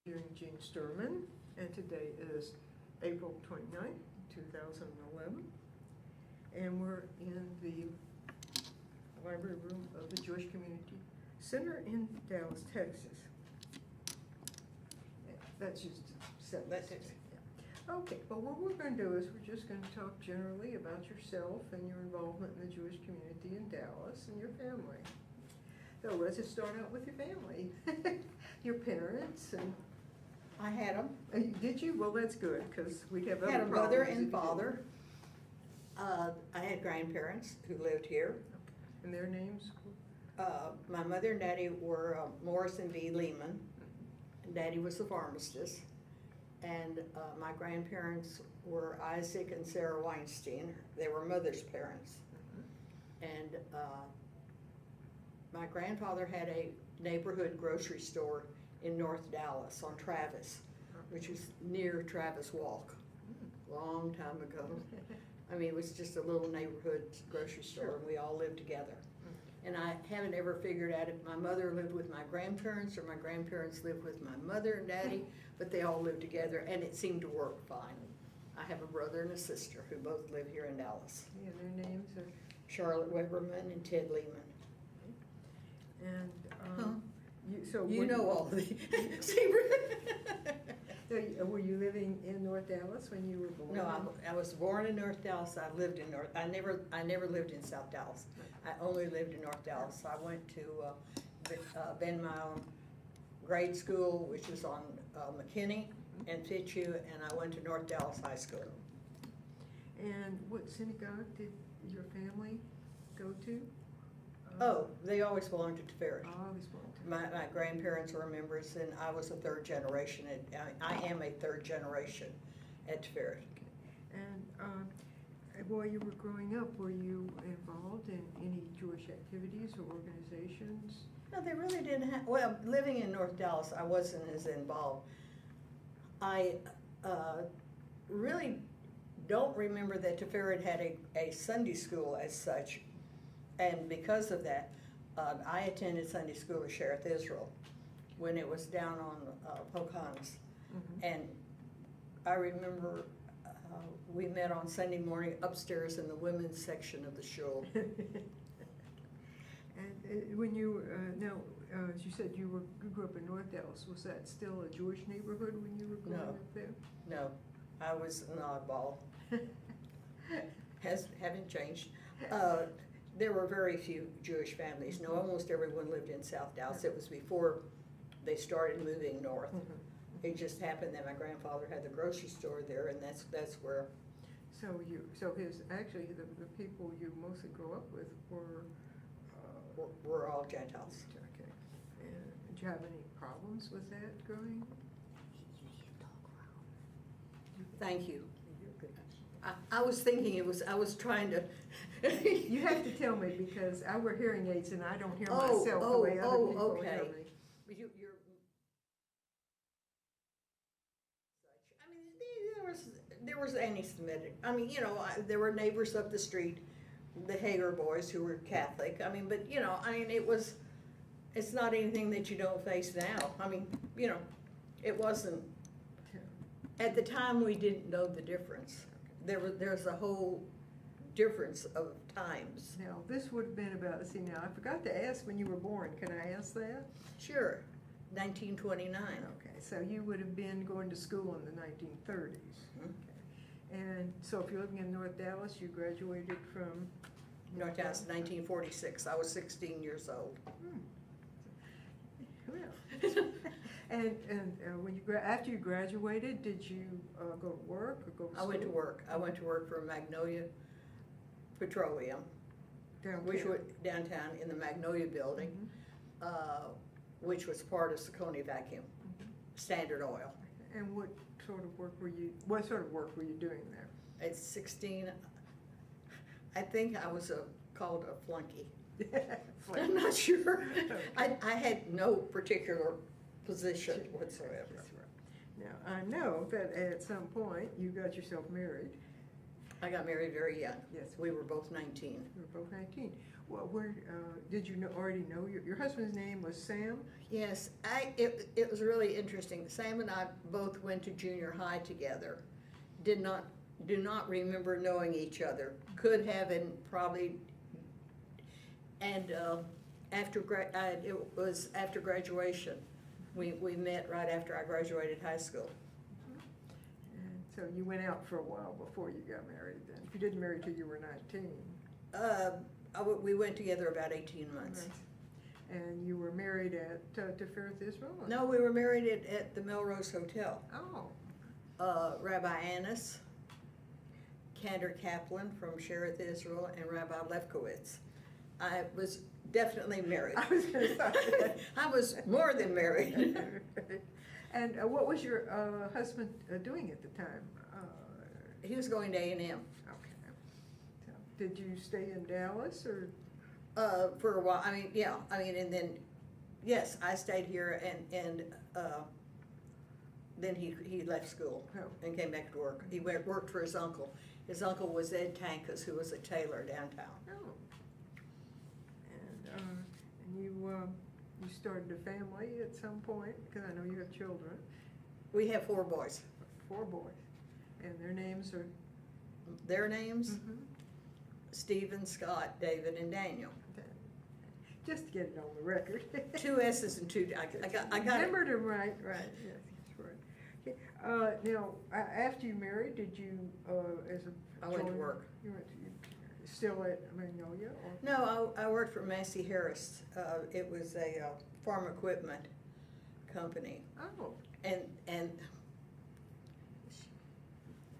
Hearing Jean Sturman, and today is April 29th, 2011, and we're in the library room of the Jewish Community Center in Dallas, Texas. That's just set. That's it. Yeah. Okay, but what we're going to do is we're just going to talk generally about yourself and your involvement in the Jewish community in Dallas and your family. So let's just start out with your family, your parents and. I had them. Did you? Well, that's good, because we have other Had a problems mother if you and didn't. father. I had grandparents who lived here. Okay. And their names? My mother and daddy were Morris and V. Lehman. Daddy was the pharmacist. And my grandparents were Isaac and Sarah Weinstein. They were mother's parents. And my grandfather had a neighborhood grocery store in North Dallas on Travis, which is near Travis Walk, long time ago. I mean, it was just a little neighborhood grocery store, and we all lived together. And I haven't ever figured out if my mother lived with my grandparents or my grandparents lived with my mother and daddy, but they all lived together, and it seemed to work fine. I have a brother and a sister who both live here in Dallas. Yeah, their names are. Charlotte Weberman and Ted Lehman. And You know all of these. So were you living in North Dallas when you were born? No, I was born in North Dallas. I lived in North. I never lived in South Dallas. I only lived in North Dallas. I went to Ben Mile grade school, which is on McKinney and Fitzhugh, and I went to North Dallas High School. And what synagogue did your family go to? Oh, they always belonged to Tiferet. Always belonged to. My grandparents were members, and I was a third generation. I am a third generation at Tiferet. Okay. And while you were growing up, were you involved in any Jewish activities or organizations? No, they really didn't have, well, living in North Dallas, I wasn't as involved. I really don't remember that Tiferet had a Sunday school as such. And because of that, I attended Sunday school at Shereth Israel when it was down on Pocahontas. And I remember we met on Sunday morning upstairs in the women's section of the shul. And when you, as you said, you grew up in North Dallas, was that still a Jewish neighborhood when you were growing up there? No, I was an oddball. Haven't changed. There were very few Jewish families. No, almost everyone lived in South Dallas. It was before they started moving north. It just happened that my grandfather had the grocery store there, and that's where. So actually the people you mostly grew up with were We're all Gentiles. Okay. And did you have any problems with that growing? Thank you. I was thinking I was trying to. You have to tell me, because I wear hearing aids and I don't hear myself the way other people hear me. You're. I mean, there was anti-Semitic. I mean, there were neighbors up the street, the Hager boys, who were Catholic. I mean, but it's not anything that you don't face now. I mean, it wasn't. At the time, we didn't know the difference. There's a whole difference of times. Now, this would have been about, now I forgot to ask when you were born. Can I ask that? Sure, 1929. Okay, so you would have been going to school in the 1930s. Okay. And so if you're living in North Dallas, you graduated from? North Dallas, 1946. I was 16 years old. Well, and when after you graduated, did you go to work or go to school? I went to work. I went to work for Magnolia Petroleum, Downtown. which was downtown in the Magnolia building, which was part of Saucony Vacuum, Standard Oil. And what sort of work were you doing there? At 16, I think I was called a flunky. I'm not sure. I had no particular position whatsoever. That's right. Now, I know that at some point you got yourself married. I got married very young. Yes. We were both 19. You were both 19. Well, where, did you already know, your husband's name was Sam? Yes, it was really interesting. Sam and I both went to junior high together. Do not remember knowing each other. Could have, and probably, and it was after graduation. We met right after I graduated high school. And so you went out for a while before you got married then? You didn't marry till you were 19? We went together about 18 months. Right. And you were married at Tifereth Israel? No, we were married at the Melrose Hotel. Oh. Rabbi Annis, Cantor Kaplan from Shereth Israel, and Rabbi Lefkowitz. I was definitely married. I was going to say. I was more than married. And what was your husband doing at the time? He was going to A&M. Okay. So, did you stay in Dallas or? For a while. And then, yes, I stayed here, and then he left school and came back to work. He worked for his uncle. His uncle was Ed Tankus, who was a tailor downtown. Oh. And you started a family at some point, because I know you have children. We have 4 boys. 4 boys. And their names are? Their names? Mm-hmm. Stephen, Scott, David, and Daniel. Just to get it on the record. 2 S's and 2. I got it. Remembered them right. Yes, that's right. Okay. Now, after you married, did you, as a? I went to work. You went to, still at Magnolia? Or? No, I worked for Massey Harris. It was a farm equipment company. Oh. And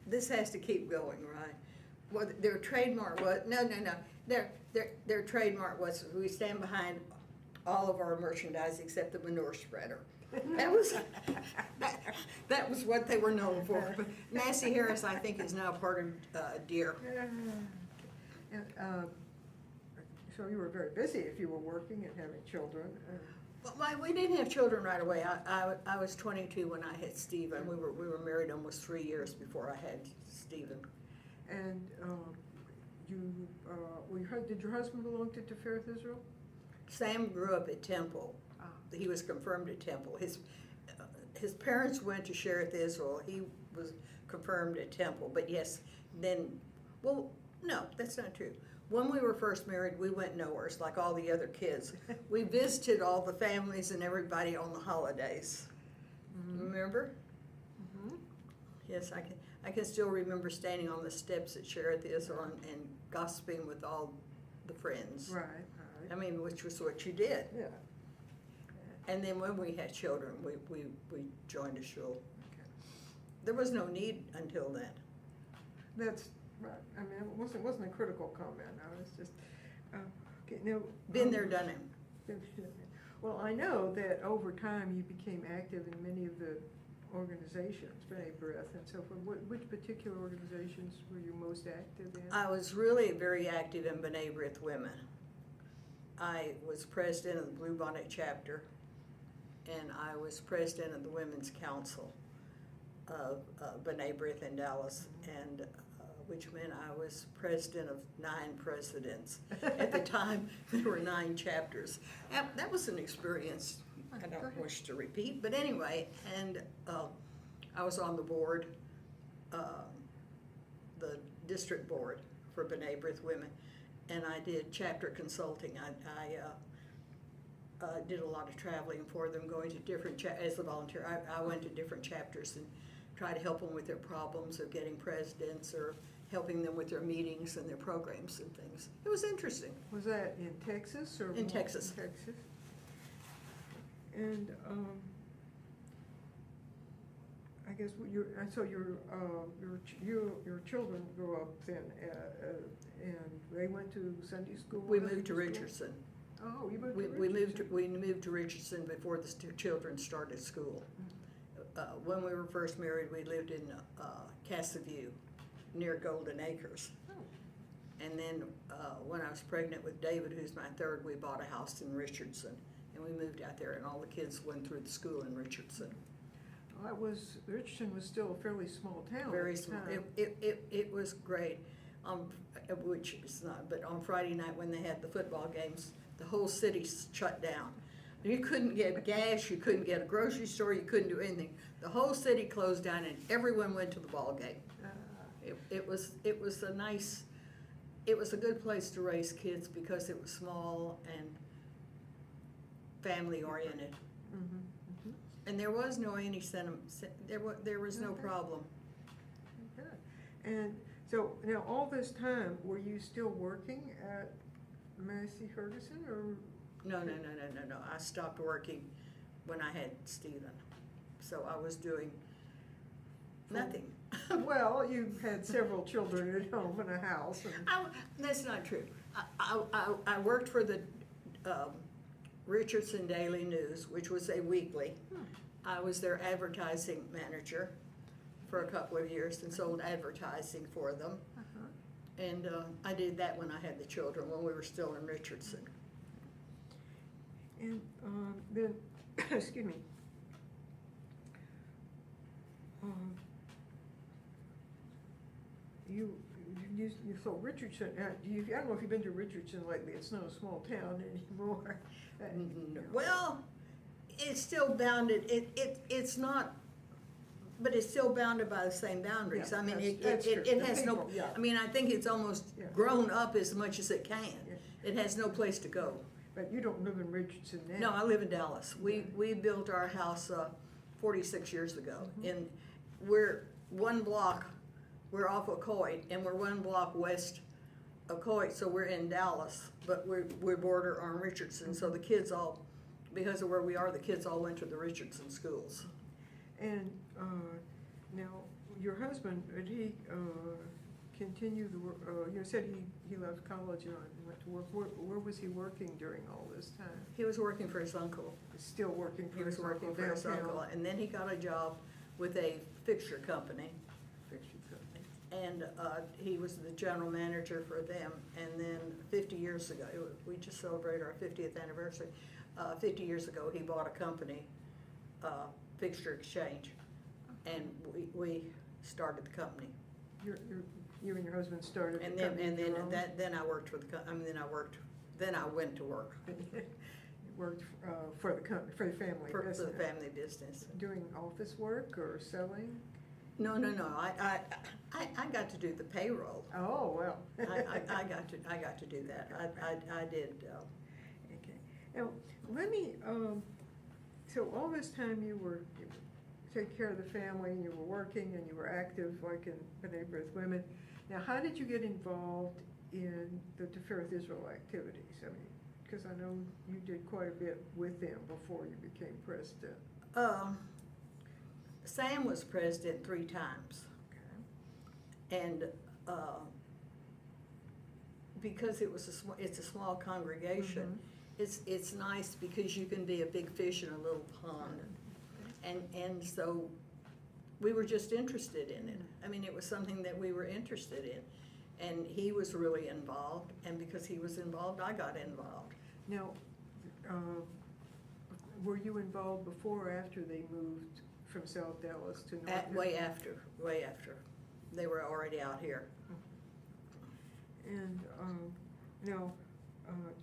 this has to keep going, right? Well, their trademark was, no. Their trademark was, we stand behind all of our merchandise except the manure spreader. That was what they were known for. But Massey Harris, I think, is now part of Deere. So you were very busy if you were working and having children. Well, we didn't have children right away. I was 22 when I had Stephen. We were married almost 3 years before I had Stephen. And did your husband belong to Tifereth Israel? Sam grew up at Temple. He was confirmed at Temple. His parents went to Shereth Israel. He was confirmed at Temple. But yes, no, that's not true. When we were first married, we went nowhere, like all the other kids. We visited all the families and everybody on the holidays. Mm-hmm. Remember? Mm-hmm. Yes, I can still remember standing on the steps at Shereth Israel and gossiping with all the friends. Right. I mean, which was what you did. Yeah. And then when we had children, we joined a shul. Okay. There was no need until then. That's right. I mean, it wasn't a critical comment. I was just okay. Now, Been there, done it. Well, I know that over time you became active in many of the organizations, B'nai B'rith and so forth. Which particular organizations were you most active in? I was really very active in B'nai B'rith Women. I was president of the Blue Bonnet chapter, and I was president of the Women's Council of B'nai B'rith in Dallas, and which meant I was president of 9 presidents. At the time, there were 9 chapters. That was an experience I don't wish to repeat, but anyway, and I was on the board, the district board for B'nai B'rith Women, and I did chapter consulting. I did a lot of traveling for them, going to different, as a volunteer, I went to different chapters and tried to help them with their problems of getting presidents or helping them with their meetings and their programs and things. It was interesting. Was that in Texas or? In Texas. In Texas. And I guess your children grew up then, and they went to Sunday school. We moved to Richardson. Oh, you moved to Richardson. We moved to Richardson before the children started school. When we were first married, we lived in Casa View, near Golden Acres. Oh. And then when I was pregnant with David, who's my third, we bought a house in Richardson. And we moved out there, and all the kids went through the school in Richardson. Richardson was still a fairly small town. Very at the small. time. It was great, which is not, but on Friday night when they had the football games, the whole city shut down. You couldn't get gas, you couldn't get a grocery store, you couldn't do anything. The whole city closed down and everyone went to the ball game. It was a good place to raise kids because it was small and family oriented. Mhm, mhm. And there was no any sentiment, there was no Okay. problem. Good. And so now all this time, were you still working at Massey Ferguson or? No. I stopped working when I had Stephen. So I was doing nothing. Well, you had several children at home and a house and. That's not true. I worked for the Richardson Daily News, which was a weekly. I was their advertising manager for a couple of years and sold advertising for them. Uh-huh. And I did that when I had the children, when we were still in Richardson. And then, excuse me. So Richardson, I don't know if you've been to Richardson lately, it's not a small town anymore. Well, it's still bounded, it's not, but it's still bounded by the same boundaries. Yeah, I mean, that's true. it The has no, people, yeah. I mean, I think it's almost Yeah. grown up as much as it can. Yeah. It has no place to go. But you don't live in Richardson now. No, I live in Dallas. We built our house 46 years ago. Mhm. And we're one block, we're off of Coit, and we're one block west of Coit, so we're in Dallas. But we border on Richardson, so the kids all, because of where we are, the kids all went to the Richardson schools. And now, your husband, did he continue the work? You said he left college and went to work. Where was he working during all this time? He was working for his uncle. Still working for He was his working uncle for his downtown? uncle, and then he got a job with a fixture company. Fixture company. And he was the general manager for them. And then 50 years ago, we just celebrated our 50th anniversary. 50 years ago, he bought a company, Fixture Exchange, and we started the company. You and your husband started the And company of your own? then I worked for the then I went to work You worked for the company, for the family for the business? family business. Doing office work or selling? No. I got to do the payroll. Oh, well. I got to do that. I did. Okay. Now, let me, so all this time you take care of the family, and you were working, and you were active, like in B'nai B'rith Women. Now, how did you get involved in the Tifereth Israel activities? I mean, because I know you did quite a bit with them before you became president. Sam was president 3 times. Okay. And because it's a small congregation, it's nice because you can be a big fish in a little pond. And so we were just interested in it. I mean, it was something that we were interested in. And he was really involved, and because he was involved, I got involved. Now, were you involved before or after they moved from South Dallas to North Dallas? Way after. They were already out here. And now,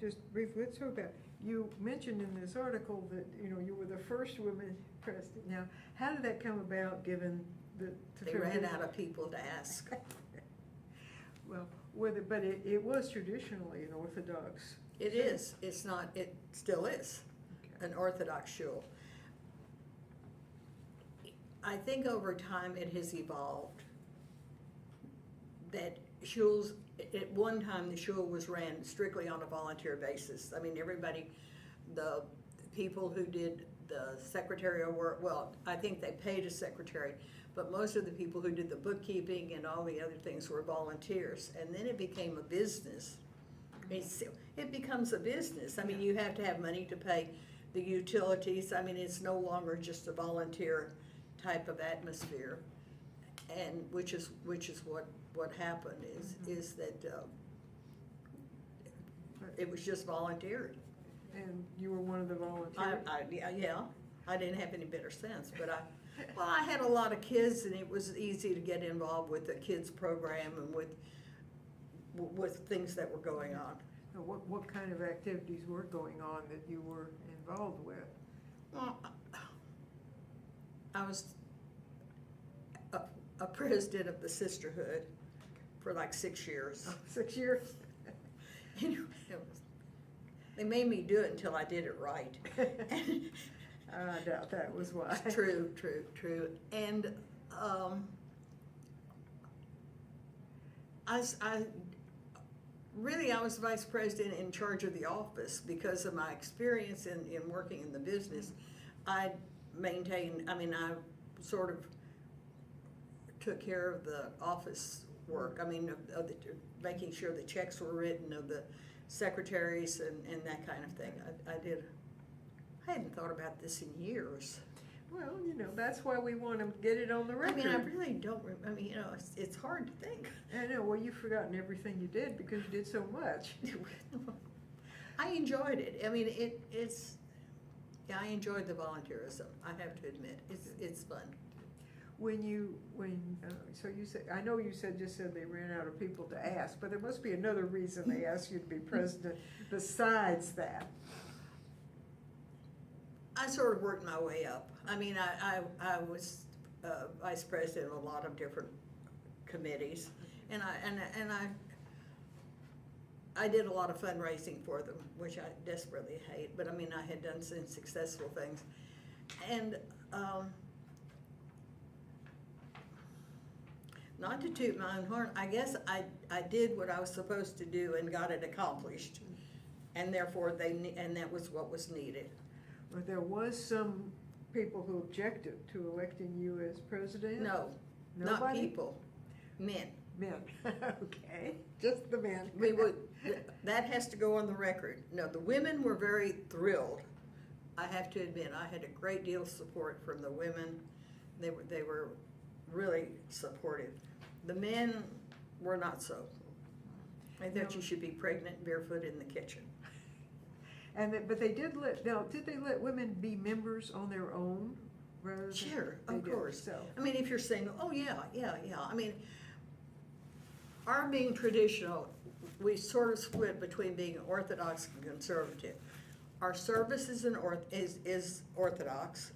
just briefly, let's talk about, you mentioned in this article that, you were the first woman president. Now, how did that come about, given the... They ran out of people to ask. Well, but it was traditionally an Orthodox... It is. It's not, it still is an Orthodox shul. I think over time it has evolved. That shuls, at one time the shul was ran strictly on a volunteer basis. I mean, everybody, the people who did the secretarial work, well, I think they paid a secretary, but most of the people who did the bookkeeping and all the other things were volunteers. And then it became a business. It becomes a business. I mean, you have to have money to pay the utilities. I mean, it's no longer just a volunteer type of atmosphere, and which is what happened is that it was just volunteering. And you were one of the volunteers? Yeah, I didn't have any better sense, but Well, I had a lot of kids, and it was easy to get involved with the kids program and with things that were going on. Now, what kind of activities were going on that you were involved with? Well, I was a president of the sisterhood for like 6 years. Oh, 6 years? They made me do it until I did it right. I doubt that was why. True. And I was vice president in charge of the office because of my experience in working in the business. I sort of took care of the office work. I mean, of making sure the checks were written, of the secretaries and that kind of thing. I hadn't thought about this in years. Well, that's why we want to get it on the record. I really don't, it's hard to think. I know, well, you've forgotten everything you did because you did so much. I enjoyed it. I enjoyed the volunteerism, I have to admit. It's fun. So you said, I know you said they ran out of people to ask, but there must be another reason they asked you to be president besides that. I sort of worked my way up. I was vice president of a lot of different committees, and I did a lot of fundraising for them, which I desperately hate. But I had done some successful things, and not to toot my own horn, I guess I did what I was supposed to do and got it accomplished, and therefore that was what was needed. But there was some people who objected to electing you as president? No, Nobody? not people, men. Men, okay, just the men. That has to go on the record. No, the women were very thrilled. I have to admit, I had a great deal of support from the women. They were really supportive. The men were not so. I thought you should be pregnant barefoot in the kitchen. But they did did they let women be members on their own? Rather than, sure, of course. So. If you're saying, oh yeah. Our being traditional, we sort of split between being Orthodox and conservative. Our service is Orthodox.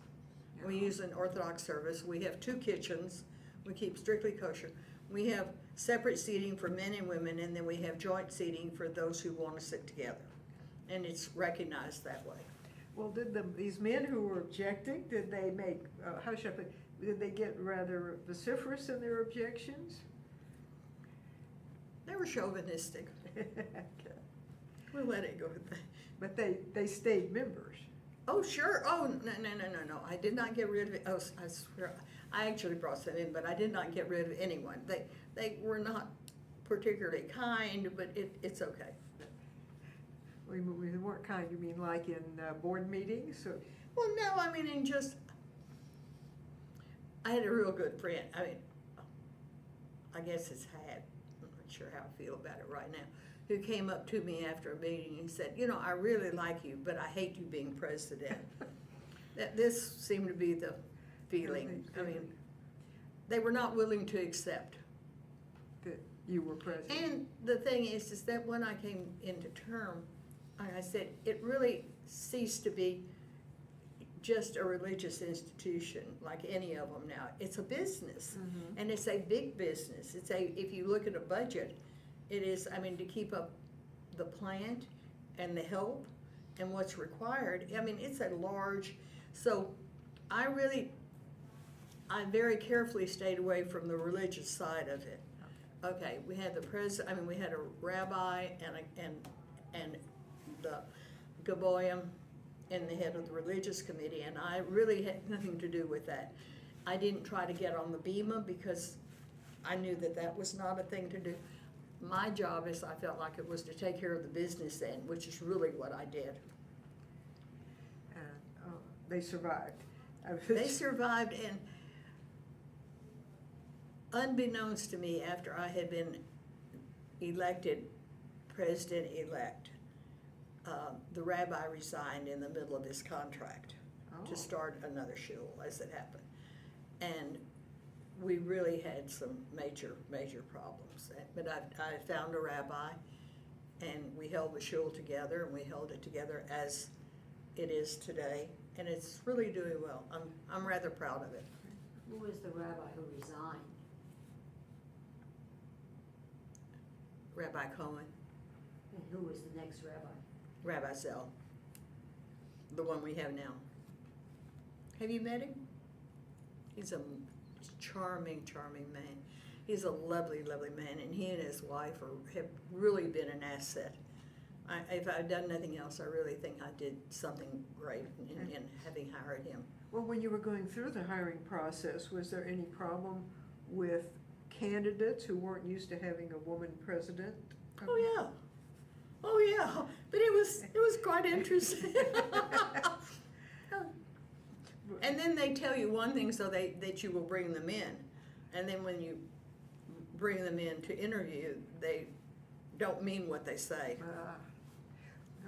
Yeah. We use an Orthodox service. We have 2 kitchens. We keep strictly kosher. We have separate seating for men and women, and then we have joint seating for those who want to sit together. And it's recognized that way. Well, did these men who were objecting, did they make, did they get rather vociferous in their objections? They were chauvinistic. Okay. We'll let it go with that. But they stayed members. Oh, sure. Oh, no. I did not get rid of it. Oh, I swear. I actually brought some in, but I did not get rid of anyone. They were not particularly kind, but it's okay. We weren't kind, you mean like in board meetings? Or? Well, no, I had a real good friend. I guess it's had, I'm not sure how I feel about it right now, who came up to me after a meeting and said, I really like you, but I hate you being president. This seemed to be the feeling. They were not willing to accept that you were president. And the thing is that when I came into term, I said, it really ceased to be just a religious institution like any of them now. It's a business, and it's a big business. If you look at a budget, it is, to keep up the plant and the help and what's required. It's a large, so I very carefully stayed away from the religious side of it. Okay, we had we had a rabbi and the Gaboyim and the head of the religious committee, and I really had nothing to do with that. I didn't try to get on the bema because I knew that was not a thing to do. My job I felt like it was to take care of the business end, which is really what I did. They survived. They survived, and unbeknownst to me, after I had been elected president-elect, the rabbi resigned in the middle of his contract to start another shul, as it happened. and we really had some major problems. But I found a rabbi, and we held the shul together, and we held it together as it is today, and it's really doing well. I'm rather proud of it. Who was the rabbi who resigned? Rabbi Cohen, And who was the next rabbi? Rabbi Zell, the one we have now. Have you met him? He's a charming man. He's a lovely man, and he and his wife have really been an asset. If I've done nothing else, I really think I did something great in having hired him. Well, when you were going through the hiring process, was there any problem with candidates who weren't used to having a woman president? Oh yeah, but it was quite interesting. And then they tell you one thing so that you will bring them in, and then when you bring them in to interview, they don't mean what they say.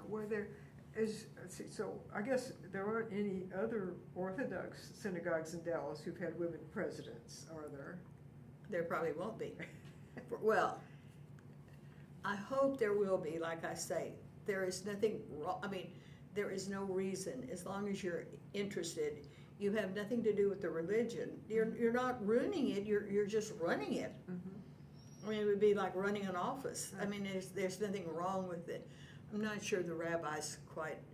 Were there, let's see, so I guess there aren't any other Orthodox synagogues in Dallas who've had women presidents, are there? There probably won't be. Well, I hope there will be. Like I say, there is nothing wrong. I mean, there is no reason, as long as you're interested. You have nothing to do with the religion. You're not ruining it. You're just running it. Mm-hmm. I mean, it would be like running an office. I mean, there's nothing wrong with it. I'm not sure the rabbis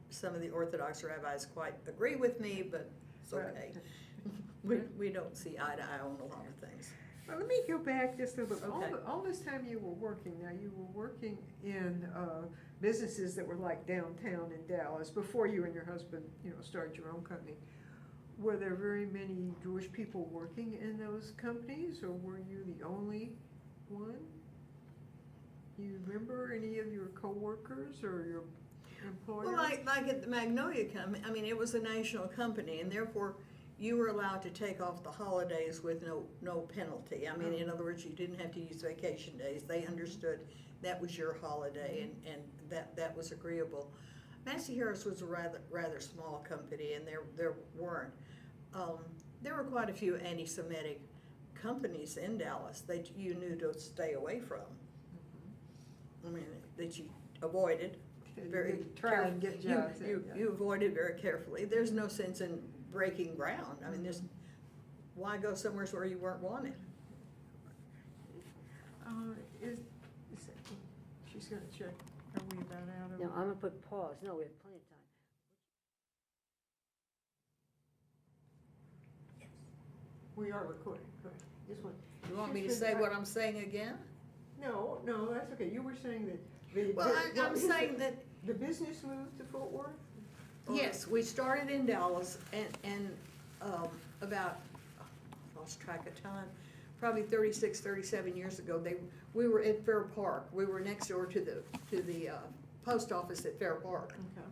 some of the Orthodox rabbis quite agree with me, but it's okay. We don't see eye to eye on a lot of things. Well, let me go back just a little bit. Okay. All this time you were working, now you were working in businesses that were like downtown in Dallas before you and your husband, started your own company. Were there very many Jewish people working in those companies, or were you the only one? You remember any of your coworkers or your employers? Well, like at the Magnolia Company, I mean, it was a national company, and therefore you were allowed to take off the holidays with no penalty. I mean, in other words, you didn't have to use vacation days. They understood that was your holiday, and that was agreeable. Massey Harris was a rather small company, and there weren't. There were quite a few anti-Semitic companies in Dallas that you knew to stay away from. I mean, that you avoided very try and get jobs. You avoided very carefully. There's no sense in breaking ground. I mean, why go somewhere where you weren't wanted? She's going to check. Are we about out of? No, I'm gonna put pause. No, we have plenty of time. We are recording. Go ahead. This one. You want me to say what I'm saying again? No, that's okay. You were saying that I'm saying that, the business moved to Fort Worth? yes, we started in Dallas, and about, I lost track of time, probably 36, 37 years ago, we were at Fair Park. We were next door to the post office at Fair Park. Okay.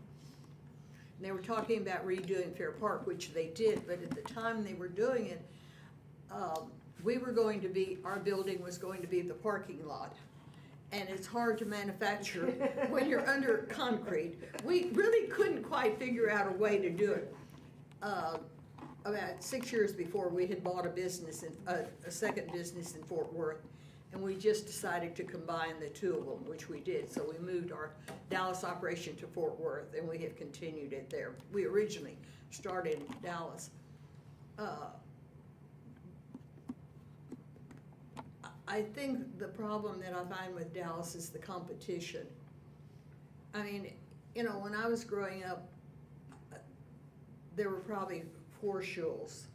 And they were talking about redoing Fair Park, which they did, but at the time they were doing it, our building was going to be the parking lot. And it's hard to manufacture when you're under concrete. We really couldn't quite figure out a way to do it. About 6 years before, we had bought a second business in Fort Worth, and we just decided to combine the two of them, which we did. So we moved our Dallas operation to Fort Worth, and we have continued it there. We originally started in Dallas. I think the problem that I find with Dallas is the competition. I mean, when I was growing up, there were probably 4 shuls.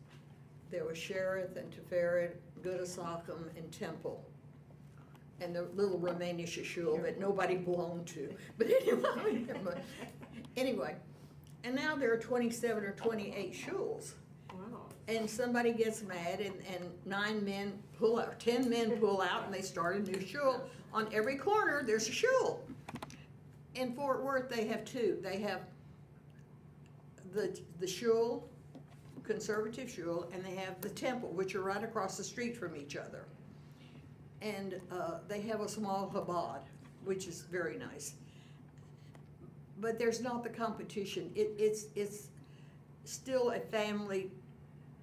There was Shereth and Tiferet, Gudasakum, and Temple, and the little Romanian shul that nobody belonged to. But anyway, and now there are 27 or 28 shuls. Wow. And somebody gets mad, and 9 men pull out, 10 men pull out, and they start a new shul. On every corner, there's a shul. In Fort Worth, they have 2. They have the shul, conservative shul, and they have the temple, which are right across the street from each other. And they have a small Chabad, which is very nice. But there's not the competition. It's still a family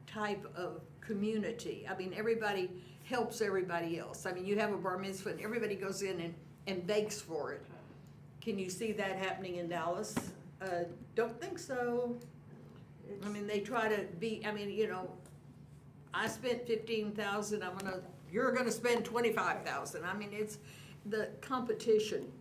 type of community. I mean, everybody helps everybody else. I mean, you have a bar mitzvah and everybody goes in and begs for it. Can you see that happening in Dallas? Don't think so. I mean, they try to be, I mean, you know, I spent 15,000, you're gonna spend 25,000. I mean, it's, the competition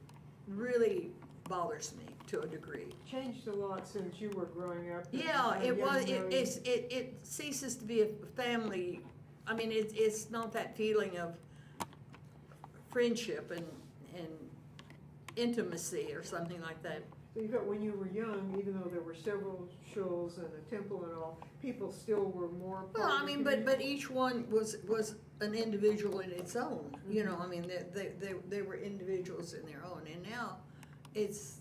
really bothers me to a degree. Changed a lot since you were growing up. Yeah, it was, young it ceases to be a family. I mean, it's not that feeling of friendship and intimacy or something like that. So you felt when you were young, even though there were several shuls and a temple and all, people still were more part Well, of I the mean, community? but each one was an individual in its own, you know, I mean, they were individuals in their own, and now it's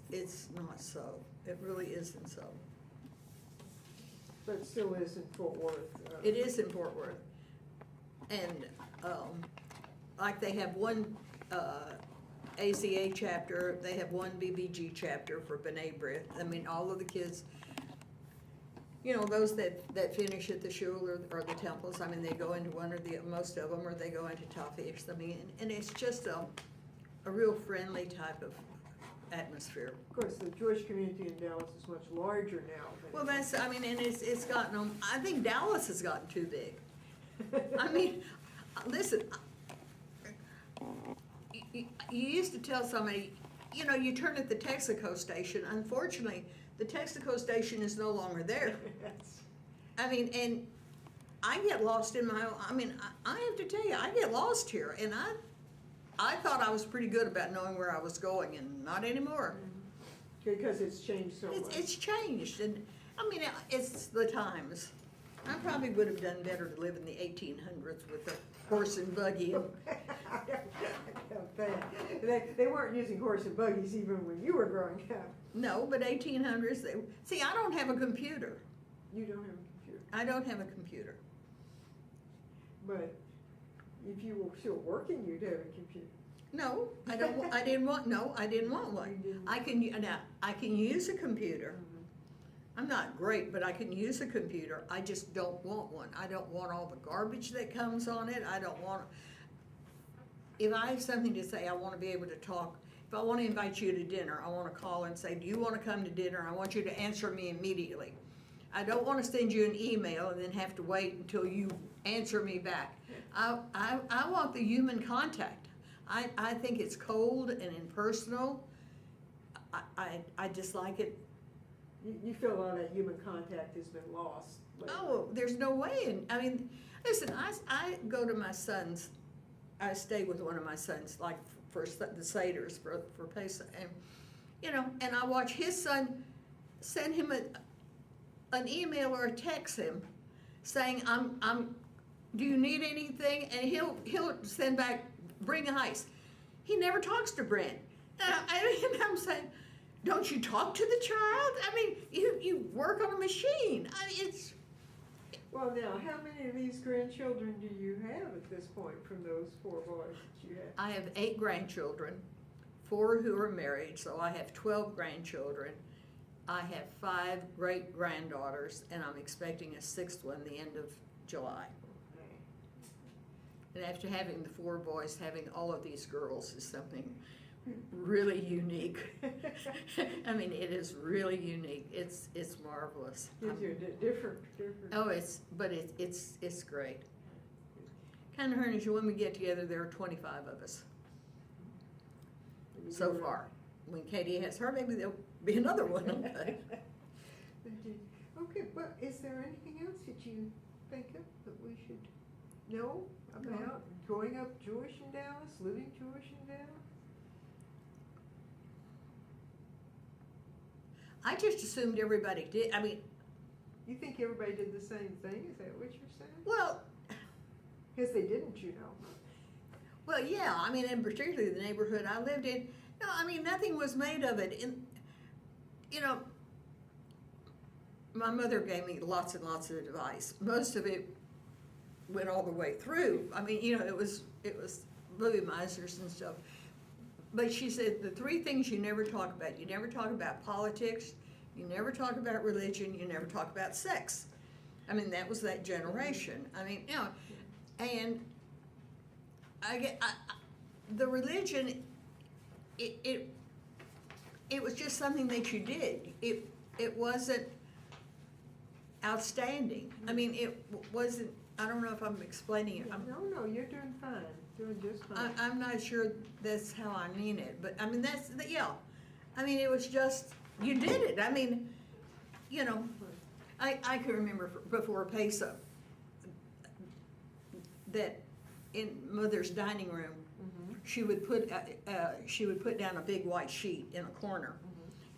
not so. It really isn't so. But it still is in Fort Worth. It is in Fort Worth. And, like they have one, AZA chapter, they have one BBG chapter for B'nai B'rith. I mean, all of the kids, you know, those that finish at the shul or the temples, I mean, they go into one or most of them, or they go into Tafish. I mean, and it's just a real friendly type of atmosphere. Of course, the Jewish community in Dallas is much larger now. Well, that's, I mean, and it's gotten, I think Dallas has gotten too big. I mean, listen, you used to tell somebody, you know, you turn at the Texaco station. Unfortunately, the Texaco station is no longer there. I mean, and I get lost in my own, I mean, I have to tell you, I get lost here, and I thought I was pretty good about knowing where I was going, and not anymore. Because it's changed so much. It's changed, and, I mean, it's the times. I probably would have done better to live in the 1800s with a horse and buggy. They weren't using horse and buggies even when you were growing up. No, but 1800s, see, I don't have a computer. You don't have a computer. I don't have a computer. But if you were still working, you'd have a computer. No, I don't, I didn't want one. You didn't. I can use a computer. Mhm. I'm not great, but I can use a computer. I just don't want one. I don't want all the garbage that comes on it. I don't want, if I have something to say, I want to be able to talk. If I want to invite you to dinner, I want to call and say, do you want to come to dinner? I want you to answer me immediately. I don't want to send you an email and then have to wait until you answer me back. I want the human contact. I think it's cold and impersonal. I dislike it. You feel a lot of that human contact has been lost lately. Oh, there's no way. And I mean, listen, I go to my son's, I stay with one of my sons, like for the Seders for Pesach, and you know, and I watch his son send him an email or a text him saying, do you need anything? And he'll send back, bring ice. He never talks to Brent. And I'm saying, don't you talk to the child? I mean, you work on a machine. I mean, it's. Well, now, how many of these grandchildren do you have at this point from those 4 boys that you had? I have 8 grandchildren, 4 who are married, so I have 12 grandchildren. I have 5 great-granddaughters, and I'm expecting a 6th one the end of July. And after having the 4 boys, having all of these girls is something really unique. I mean, it is really unique. It's marvelous. Gives you a different. Oh, it's great. Kind of as when we get together, there are 25 of us so far. When Katie has her, maybe there'll be another one. Okay, but is there anything else that you think of that we should know about growing up Jewish in Dallas, living Jewish in Dallas? I just assumed everybody did. I mean, You think everybody did the same thing? Is that what you're saying? well, Because they didn't, you know. Well, yeah, I mean, and particularly the neighborhood I lived in, no, I mean, nothing was made of it. And, you know, my mother gave me lots and lots of advice. Most of it went all the way through. I mean, you know, it was movie meisters and stuff. But she said the 3 things you never talk about. You never talk about politics, you never talk about religion, you never talk about sex. I mean, that was that generation. I mean, you know, and the religion, it was just something that you did. It wasn't outstanding. I mean, it wasn't, I don't know if I'm explaining it. No, you're doing fine, doing just fine. I'm not sure that's how I mean it, but I mean, yeah. I mean, it was just, you did it. I mean, you know, I can remember before Pesa that in Mother's dining room, she would put down a big white sheet in a corner,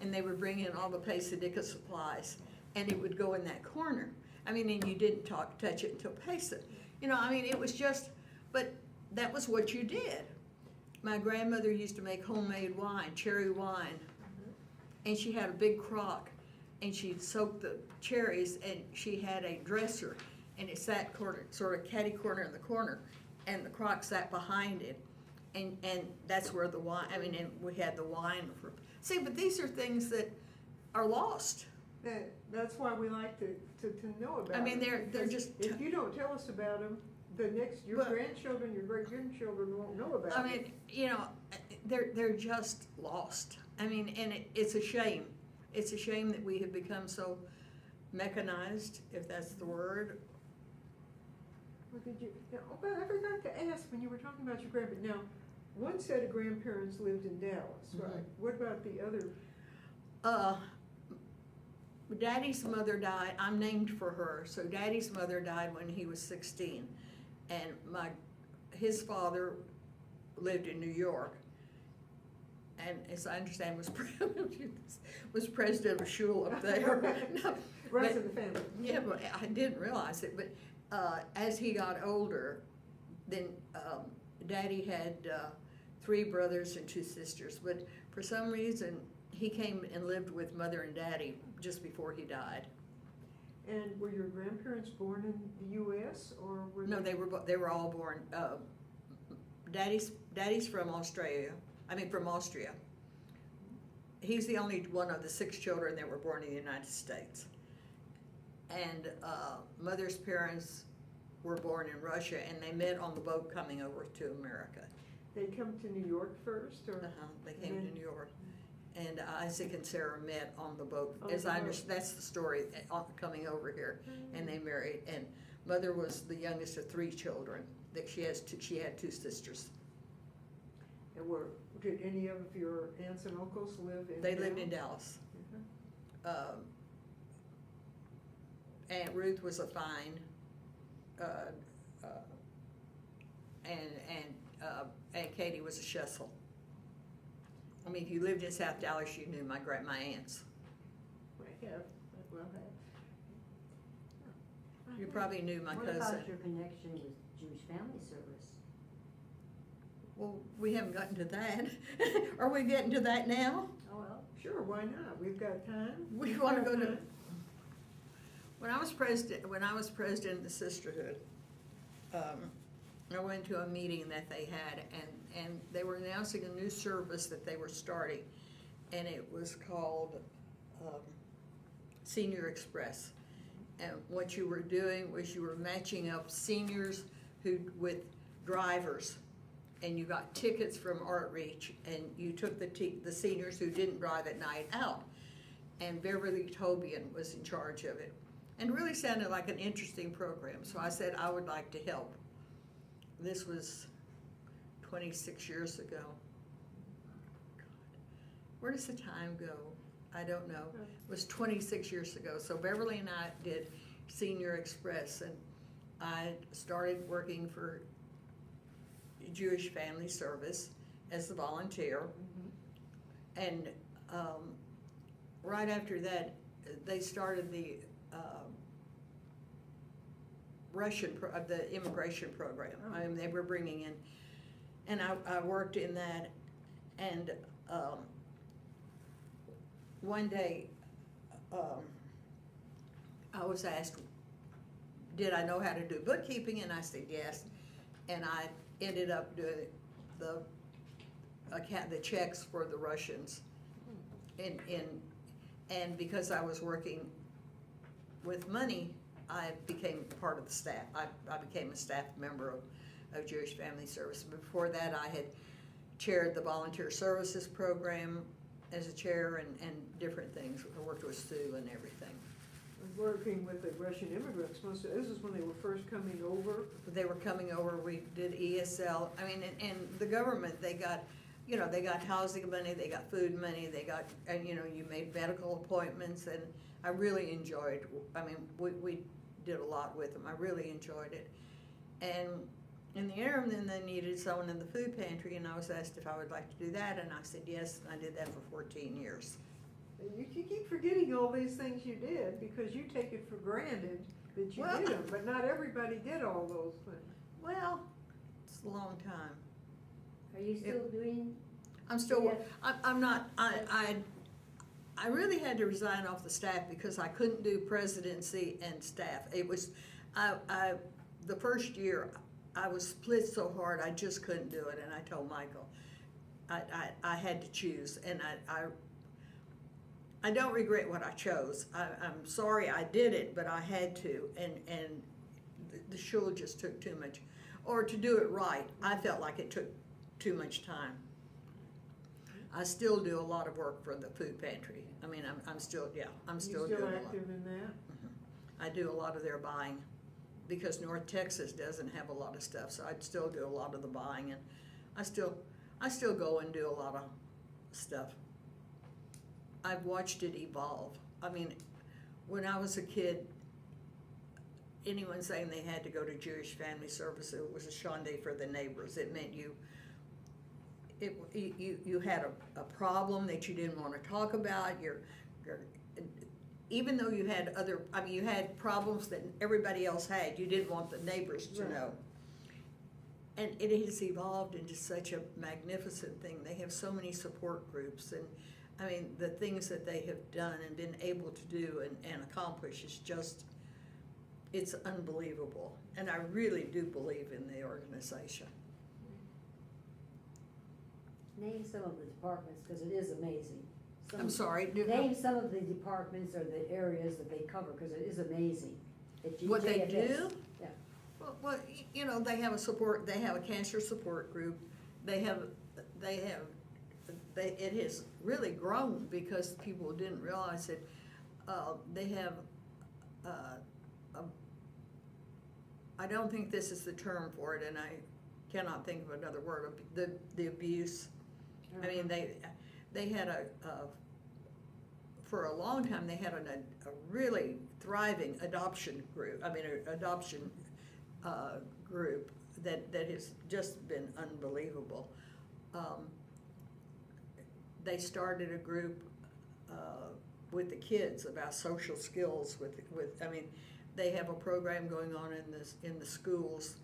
and they would bring in all the Pesadilla supplies, and it would go in that corner. I mean, and you didn't touch it until Pesa. You know, I mean, it was just, but that was what you did. My grandmother used to make homemade wine, cherry wine, and she had a big crock, and she'd soak the cherries, and she had a dresser, and it sat sort of catty corner in the corner, and the crock sat behind it, and that's where the wine, I mean, and we had the wine for, see, but these are things that are lost. That's why we like to know about them. I mean, they're just. If you don't tell us about them, your grandchildren, your great-grandchildren won't know about them. I mean, you know, they're just lost. I mean, and it's a shame. It's a shame that we have become so mechanized, if that's the word. Well, but I forgot to ask when you were talking about your grandparents. Now, one set of grandparents lived in Dallas, right? What about the other? Daddy's mother died. I'm named for her. So Daddy's mother died when he was 16, and his father lived in New York, and as I understand was president of a shul up there. No, Rest of the family. Yeah, but I didn't realize it. But as he got older, then Daddy had 3 brothers and 2 sisters. But for some reason, he came and lived with Mother and Daddy just before he died. And were your grandparents born in the U.S. or were No, they were all born. Daddy's from Australia. I mean, from Austria. He's the only one of the 6 children that were born in the United States. And Mother's parents were born in Russia, and they met on the boat coming over to America. They come to New York first, or They came to New York. And Isaac and Sarah met on the boat. On As the I boat. understand, that's the story, coming over here, and they married. And Mother was the youngest of 3 children. That she had 2 sisters. And did any of your aunts and uncles live in? They lived in Dallas. Aunt Ruth was a fine, and Aunt Katie was a Shessel. I mean, if you lived in South Dallas, you knew my aunts. I have. You probably knew my What cousin. about your connection with Jewish Family Service? Well, we haven't gotten to that. Are we getting to that now? Oh, well. Sure, why not? We've got time. We want to go to. When I was president of the sisterhood, I went to a meeting that they had, and they were announcing a new service that they were starting, and it was called Senior Express. And what you were doing was you were matching up seniors with drivers, and you got tickets from Artreach, and you took the seniors who didn't drive at night out. And Beverly Tobian was in charge of it, and really sounded like an interesting program. So I said I would like to help. This was 26 years ago. God, where does the time go? I don't know. It was 26 years ago. So Beverly and I did Senior Express, and I started working for Jewish Family Service as a volunteer. And right after that, they started the the immigration program. I mean, they were bringing in, and I worked in that, and one day I was asked, did I know how to do bookkeeping, and I said yes, and I ended up doing the checks for the Russians, and because I was working with money, I became part of the staff. I became a staff member of Jewish Family Service. Before that, I had chaired the volunteer services program as a chair and different things. I worked with Sue and everything. Working with the Russian immigrants, this is when they were first coming over. They were coming over, we did ESL, I mean, and the government, they got, you know, they got housing money, they got food money, they got, and you know, you made medical appointments, and I really enjoyed, I mean, we did a lot with them, I really enjoyed it. And in the interim, then they needed someone in the food pantry, and I was asked if I would like to do that, and I said yes, and I did that for 14 years. And you keep forgetting all these things you did because you take it for granted that you did them, but not everybody did all those things. Well, it's a long time. Are you still doing? I'm still, Yes. I'm not, I really had to resign off the staff because I couldn't do presidency and staff. It was, the first year, I was split so hard, I just couldn't do it, and I told Michael, I had to choose, and I don't regret what I chose. I'm sorry I did it, but I had to, and the shul just took too much, or to do it right, I felt like it took too much time. I still do a lot of work for the food pantry. I mean, I'm still, yeah, I'm still doing a lot. You still active in that? I do a lot of their buying, because North Texas doesn't have a lot of stuff, so I'd still do a lot of the buying, and I still go and do a lot of stuff. I've watched it evolve. I mean, when I was a kid, anyone saying they had to go to Jewish Family Service, it was a shande for the neighbors. It meant you had a problem that you didn't want to talk about. Even though you had you had problems that everybody else had, you didn't want the neighbors to know. And it has evolved into such a magnificent thing. They have so many support groups, and I mean, the things that they have done and been able to do and accomplish is just, it's unbelievable. And I really do believe in the organization. Name some of the departments, because it is amazing. I'm sorry. Name some of the departments or the areas that they cover, because it is amazing. What they do? Yeah. Well, you know, they have a cancer support group. It has really grown because people didn't realize it. They have, I don't think this is the term for it, and I cannot think of another word, the abuse. I mean, they had for a long time, they had a really thriving adoption group, group that has just been unbelievable. They started a group with the kids about social skills. They have a program going on in the schools.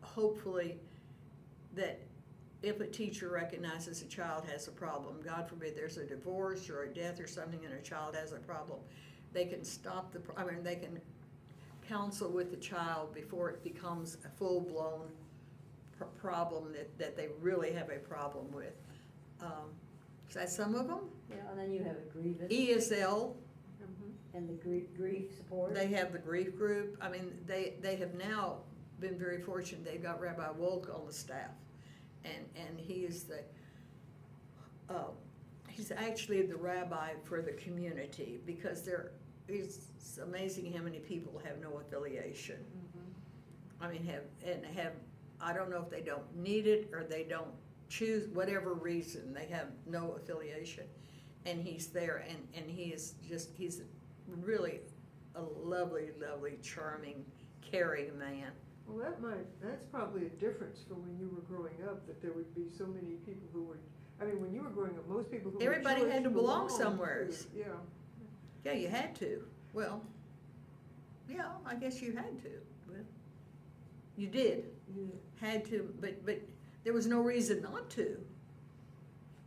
Hopefully, that if a teacher recognizes a child has a problem, God forbid there's a divorce or a death or something, and a child has a problem, they can stop they can counsel with the child before it becomes a full-blown problem that they really have a problem with. Is that some of them? Yeah, and then you have a grievance. ESL. And the grief support. They have the grief group. I mean, they have now been very fortunate. They've got Rabbi Wolk on the staff, and he is he's actually the rabbi for the community, because it's amazing how many people have no affiliation. I mean, I don't know if they don't need it or they don't choose, whatever reason, they have no affiliation, and he's there, and he's really a lovely, lovely, charming, caring man. Well, that's probably a difference from when you were growing up, that there would be so many people who would, I mean, when you were growing up, most people who Everybody were Jewish had to belong belonged somewhere. Yeah. Yeah, you had to. Well, yeah, I guess you had to. Well, you did. Yeah. Had to, but there was no reason not to.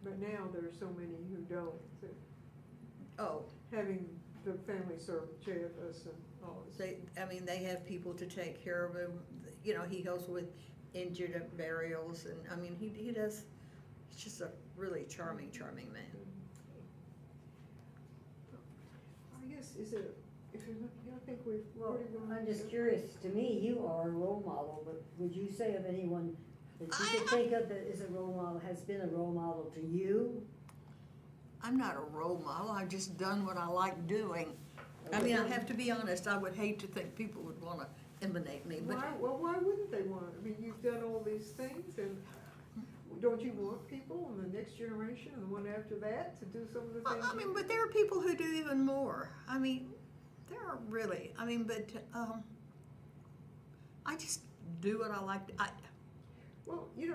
But now there are so many who don't. So Oh, having the family serve JFS and all this. they have people to take care of him. You know, he helps with injured burials, and I mean, he does. He's just a really charming man. I guess, is it If you're looking, I think we've Well, already gone. I'm just curious, to me, you are a role model, but would you say of anyone that you could think of that is a role model, has been a role model to you? I'm not a role model, I've just done what I like doing. I mean, I have to be honest, I would hate to think people would wanna emanate me, but Why wouldn't they want it? I mean, you've done all these things, and don't you want people in the next generation and the one after that to do some of the things? I mean, but there are people who do even more. I mean, there are really, I mean, but, I just do what I like to, Well, you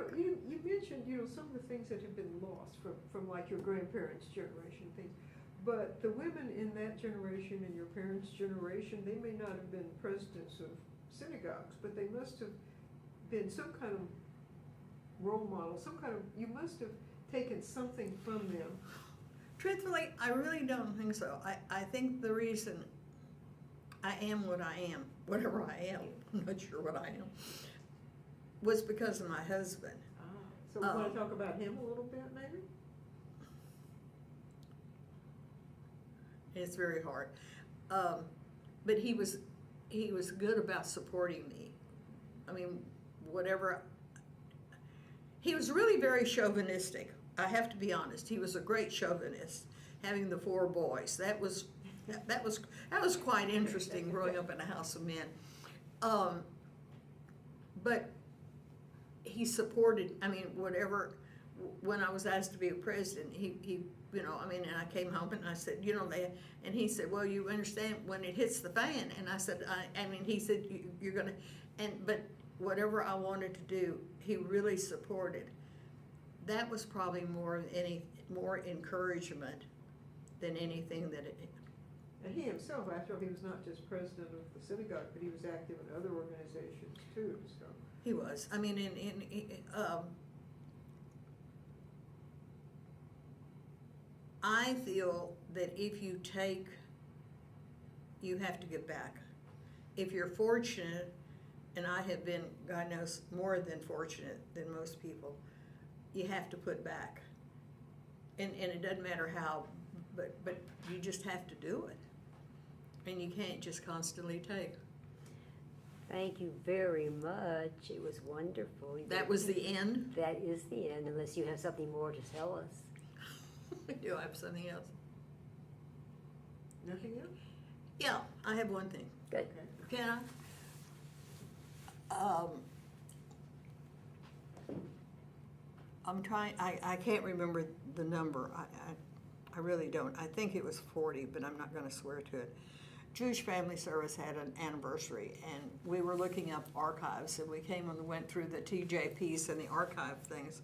mentioned, some of the things that have been lost from like your grandparents' generation things. But the women in that generation and your parents' generation, they may not have been presidents of synagogues, but they must have been some kind of role model, you must have taken something from them. truthfully, I really don't think so. I think the reason I am what I am, whatever I am, I'm not sure what I am, was because of my husband. So we want to talk about him a little bit, maybe? It's very hard. But he was good about supporting me. I mean, whatever. He was really very chauvinistic. I have to be honest. He was a great chauvinist, having the 4 boys. That was quite interesting growing up in a house of men. But he supported, I mean, whatever, when I was asked to be a president, he and I came home and I said, and he said, well, you understand when it hits the fan, and I said, he said, you're gonna, but whatever I wanted to do, he really supported. That was probably more encouragement than anything that it. And he himself, after all, he was not just president of the synagogue, but he was active in other organizations too, so. He was. I mean, I feel that if you take, you have to give back. If you're fortunate, and I have been, God knows, more than fortunate than most people, you have to put back. And it doesn't matter how, but you just have to do it. And you can't just constantly take. Thank you very much. It was wonderful. That was the end? That is the end, unless you have something more to tell us. Do I have something else? Nothing else? Yeah, I have one thing. Good. Okay. Can I? I'm trying, I can't remember the number. I really don't. I think it was 40, but I'm not gonna swear to it. Jewish Family Service had an anniversary, and we were looking up archives, and we came and went through the TJ piece and the archive things.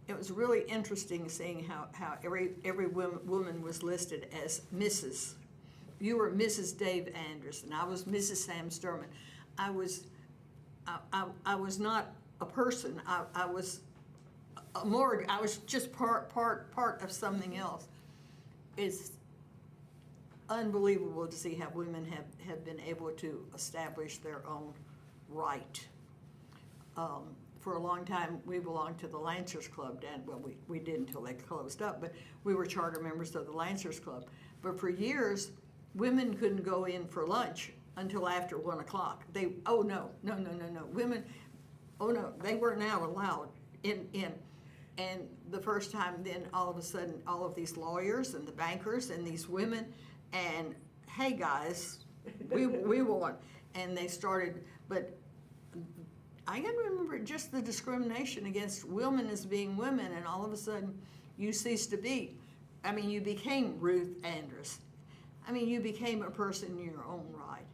It was really interesting seeing how every woman was listed as Mrs. You were Mrs. Dave Anderson. I was Mrs. Sam Sturman. I was not a person. I was more. I was just part of something else. It's unbelievable to see how women have been able to establish their own right. For a long time, we belonged to the Lancers Club, and well, we did until they closed up, but we were charter members of the Lancers Club. But for years, women couldn't go in for lunch until after 1 o'clock. Women, they weren't now allowed in. And the first time, then all of a sudden, all of these lawyers and the bankers and these women, and hey guys, we want, and they started, but I can remember just the discrimination against women as being women, and all of a sudden you ceased to be. I mean, you became Ruth Anderson. I mean, you became a person in your own right,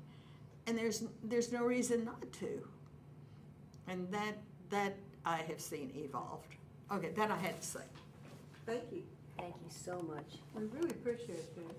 and there's no reason not to. And that I have seen evolved. Okay, that I had to say. Thank you. Thank you so much. We really appreciate that.